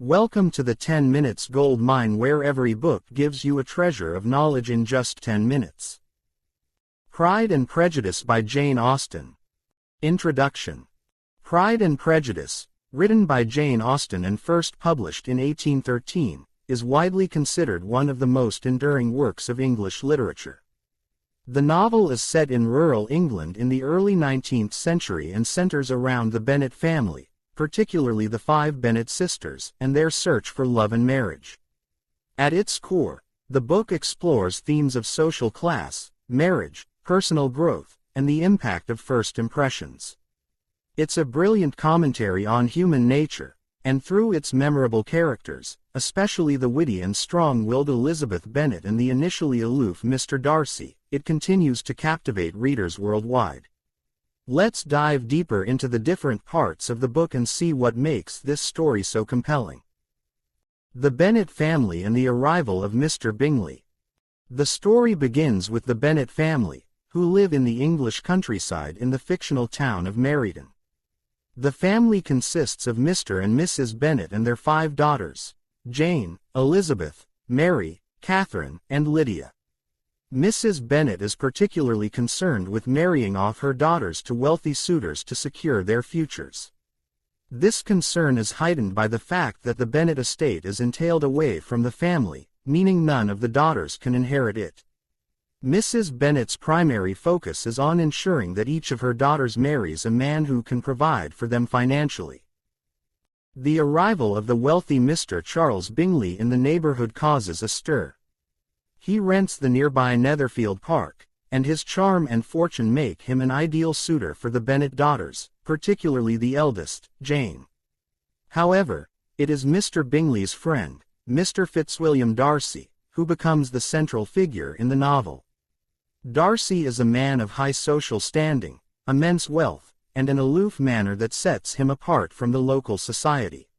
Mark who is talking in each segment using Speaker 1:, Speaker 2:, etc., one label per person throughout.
Speaker 1: Welcome to the 10 Minutes Gold Mine, where every book gives you a treasure of knowledge in just 10 minutes. Pride and Prejudice by Jane Austen. Introduction. Pride and Prejudice, written by Jane Austen and first published in 1813, is widely considered one of the most enduring works of English literature. The novel is set in rural England in the early 19th century and centers around the Bennet family, particularly the 5 Bennet sisters, and their search for love and marriage. At its core, the book explores themes of social class, marriage, personal growth, and the impact of first impressions. It's a brilliant commentary on human nature, and through its memorable characters, especially the witty and strong-willed Elizabeth Bennet and the initially aloof Mr. Darcy, it continues to captivate readers worldwide. Let's dive deeper into the different parts of the book and see what makes this story so compelling. The Bennet family and the arrival of Mr. Bingley. The story begins with the Bennet family, who live in the English countryside in the fictional town of Meriden. The family consists of Mr. and Mrs. Bennet and their 5 daughters, Jane, Elizabeth, Mary, Catherine, and Lydia. Mrs. Bennet is particularly concerned with marrying off her daughters to wealthy suitors to secure their futures. This concern is heightened by the fact that the Bennet estate is entailed away from the family, meaning none of the daughters can inherit it. Mrs. Bennet's primary focus is on ensuring that each of her daughters marries a man who can provide for them financially. The arrival of the wealthy Mr. Charles Bingley in the neighborhood causes a stir. He rents the nearby Netherfield Park, and his charm and fortune make him an ideal suitor for the Bennet daughters, particularly the eldest, Jane. However, it is Mr. Bingley's friend, Mr. Fitzwilliam Darcy, who becomes the central figure in the novel. Darcy is a man of high social standing, immense wealth, and an aloof manner that sets him apart from the local society.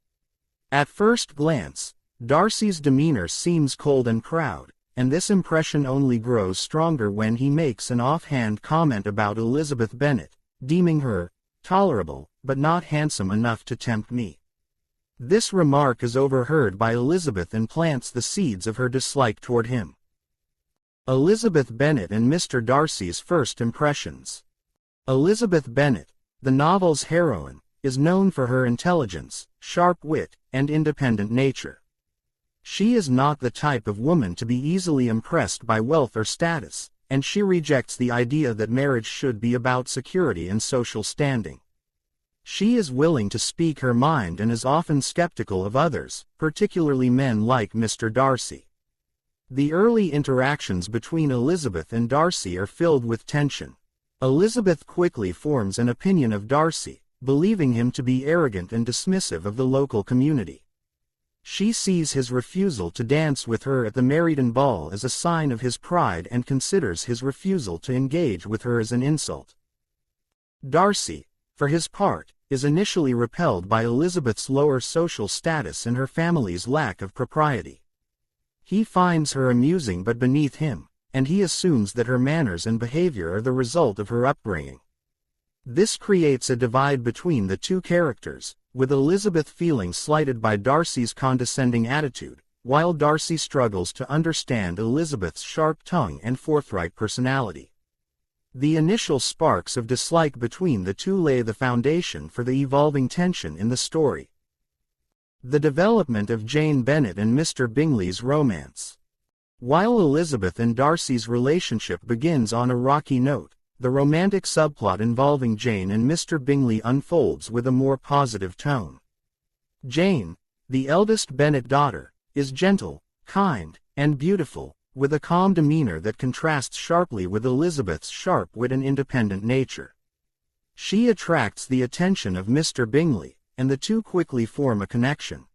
Speaker 1: At first glance, Darcy's demeanor seems cold and proud, and this impression only grows stronger when he makes an offhand comment about Elizabeth Bennet, deeming her tolerable, but not handsome enough to tempt me. This remark is overheard by Elizabeth and plants the seeds of her dislike toward him. Elizabeth Bennet and Mr. Darcy's first impressions. Elizabeth Bennet, the novel's heroine, is known for her intelligence, sharp wit, and independent nature. She is not the type of woman to be easily impressed by wealth or status, and she rejects the idea that marriage should be about security and social standing. She is willing to speak her mind and is often skeptical of others, particularly men like Mr. Darcy. The early interactions between Elizabeth and Darcy are filled with tension. Elizabeth quickly forms an opinion of Darcy, believing him to be arrogant and dismissive of the local community. She sees his refusal to dance with her at the Meriden ball as a sign of his pride and considers his refusal to engage with her as an insult. Darcy, for his part, is initially repelled by Elizabeth's lower social status and her family's lack of propriety. He finds her amusing but beneath him, and he assumes that her manners and behavior are the result of her upbringing. This creates a divide between the two characters, with Elizabeth feeling slighted by Darcy's condescending attitude, while Darcy struggles to understand Elizabeth's sharp tongue and forthright personality. The initial sparks of dislike between the two lay the foundation for the evolving tension in the story. The development of Jane Bennet and Mr. Bingley's romance. While Elizabeth and Darcy's relationship begins on a rocky note, the romantic subplot involving Jane and Mr. Bingley unfolds with a more positive tone. Jane, the eldest Bennet daughter, is gentle, kind, and beautiful, with a calm demeanor that contrasts sharply with Elizabeth's sharp wit and independent nature. She attracts the attention of Mr. Bingley, and the two quickly form a connection.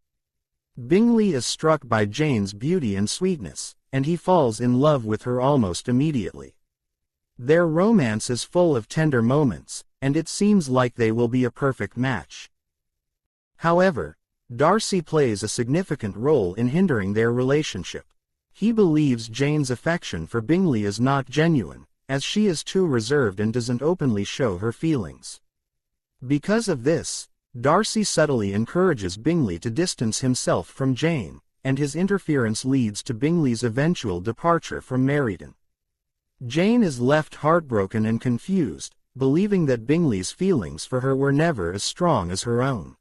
Speaker 1: Bingley is struck by Jane's beauty and sweetness, and he falls in love with her almost immediately. Their romance is full of tender moments, and it seems like they will be a perfect match. However, Darcy plays a significant role in hindering their relationship. He believes Jane's affection for Bingley is not genuine, as she is too reserved and doesn't openly show her feelings. Because of this, Darcy subtly encourages Bingley to distance himself from Jane, and his interference leads to Bingley's eventual departure from Meryton. Jane is left heartbroken and confused, believing that Bingley's feelings for her were never as strong as her own.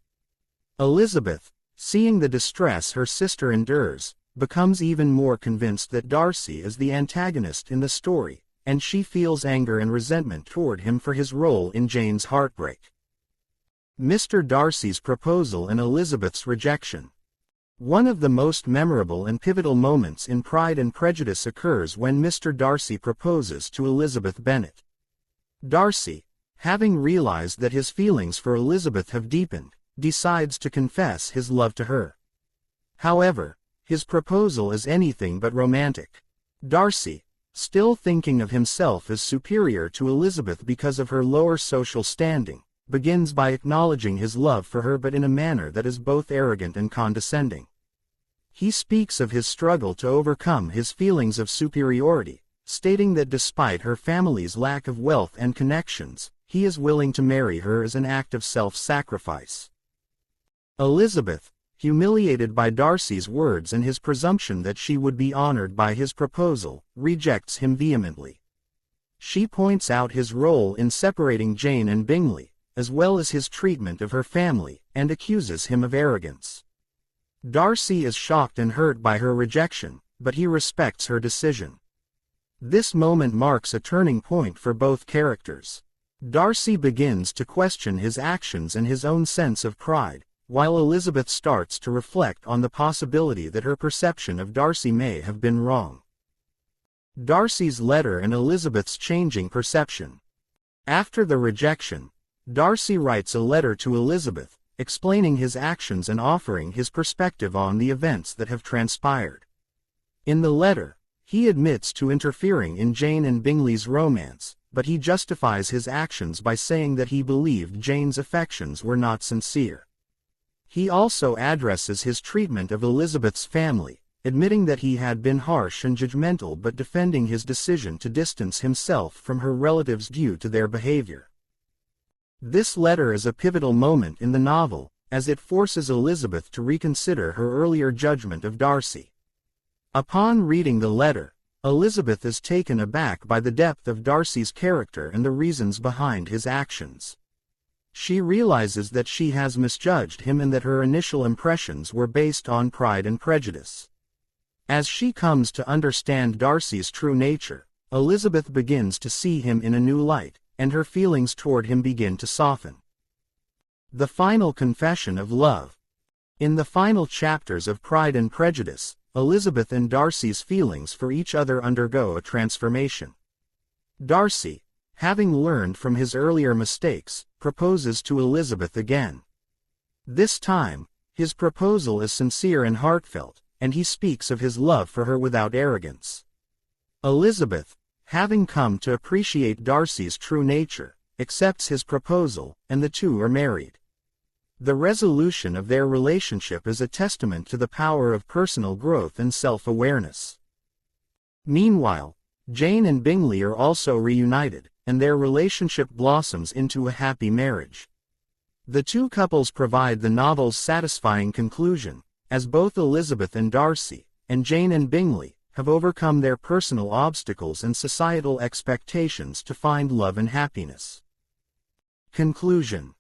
Speaker 1: Elizabeth, seeing the distress her sister endures, becomes even more convinced that Darcy is the antagonist in the story, and she feels anger and resentment toward him for his role in Jane's heartbreak. Mr. Darcy's proposal and Elizabeth's rejection. One of the most memorable and pivotal moments in Pride and Prejudice occurs when Mr. Darcy proposes to Elizabeth Bennet. Darcy, having realized that his feelings for Elizabeth have deepened, decides to confess his love to her. However, his proposal is anything but romantic. Darcy, still thinking of himself as superior to Elizabeth because of her lower social standing, begins by acknowledging his love for her but in a manner that is both arrogant and condescending. He speaks of his struggle to overcome his feelings of superiority, stating that despite her family's lack of wealth and connections, he is willing to marry her as an act of self-sacrifice. Elizabeth, humiliated by Darcy's words and his presumption that she would be honored by his proposal, rejects him vehemently. She points out his role in separating Jane and Bingley, as well as his treatment of her family, and accuses him of arrogance. Darcy is shocked and hurt by her rejection, but he respects her decision. This moment marks a turning point for both characters. Darcy begins to question his actions and his own sense of pride, while Elizabeth starts to reflect on the possibility that her perception of Darcy may have been wrong. Darcy's letter and Elizabeth's changing perception. After the rejection, Darcy writes a letter to Elizabeth, explaining his actions and offering his perspective on the events that have transpired. In the letter, he admits to interfering in Jane and Bingley's romance, but he justifies his actions by saying that he believed Jane's affections were not sincere. He also addresses his treatment of Elizabeth's family, admitting that he had been harsh and judgmental but defending his decision to distance himself from her relatives due to their behavior. This letter is a pivotal moment in the novel, as it forces Elizabeth to reconsider her earlier judgment of Darcy. Upon reading the letter, Elizabeth is taken aback by the depth of Darcy's character and the reasons behind his actions. She realizes that she has misjudged him and that her initial impressions were based on Pride and Prejudice. As she comes to understand Darcy's true nature, Elizabeth begins to see him in a new light, and her feelings toward him begin to soften. The final confession of love. In the final chapters of Pride and Prejudice, Elizabeth and Darcy's feelings for each other undergo a transformation. Darcy, having learned from his earlier mistakes, proposes to Elizabeth again. This time, his proposal is sincere and heartfelt, and he speaks of his love for her without arrogance. Elizabeth, having come to appreciate Darcy's true nature, accepts his proposal, and the two are married. The resolution of their relationship is a testament to the power of personal growth and self-awareness. Meanwhile, Jane and Bingley are also reunited, and their relationship blossoms into a happy marriage. The two couples provide the novel's satisfying conclusion, as both Elizabeth and Darcy, and Jane and Bingley, have overcome their personal obstacles and societal expectations to find love and happiness. Conclusion.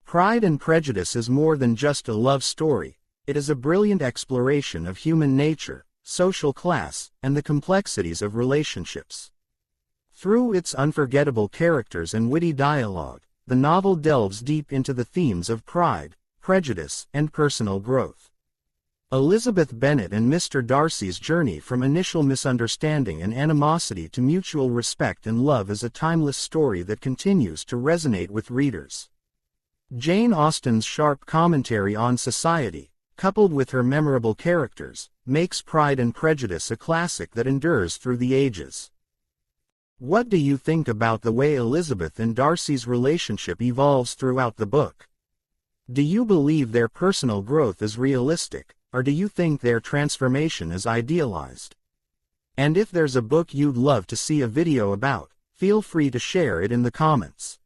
Speaker 1: Pride and Prejudice is more than just a love story, it is a brilliant exploration of human nature, social class, and the complexities of relationships. Through its unforgettable characters and witty dialogue, the novel delves deep into the themes of pride, prejudice, and personal growth. Elizabeth Bennet and Mr. Darcy's journey from initial misunderstanding and animosity to mutual respect and love is a timeless story that continues to resonate with readers. Jane Austen's sharp commentary on society, coupled with her memorable characters, makes Pride and Prejudice a classic that endures through the ages. What do you think about the way Elizabeth and Darcy's relationship evolves throughout the book? Do you believe their personal growth is realistic, or do you think their transformation is idealized? And if there's a book you'd love to see a video about, feel free to share it in the comments.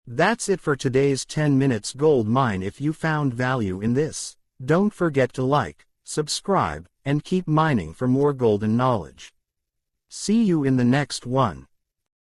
Speaker 1: That's it for today's 10 Minutes Gold Mine. If you found value in this, don't forget to like, subscribe, and keep mining for more golden knowledge. See you in the next one.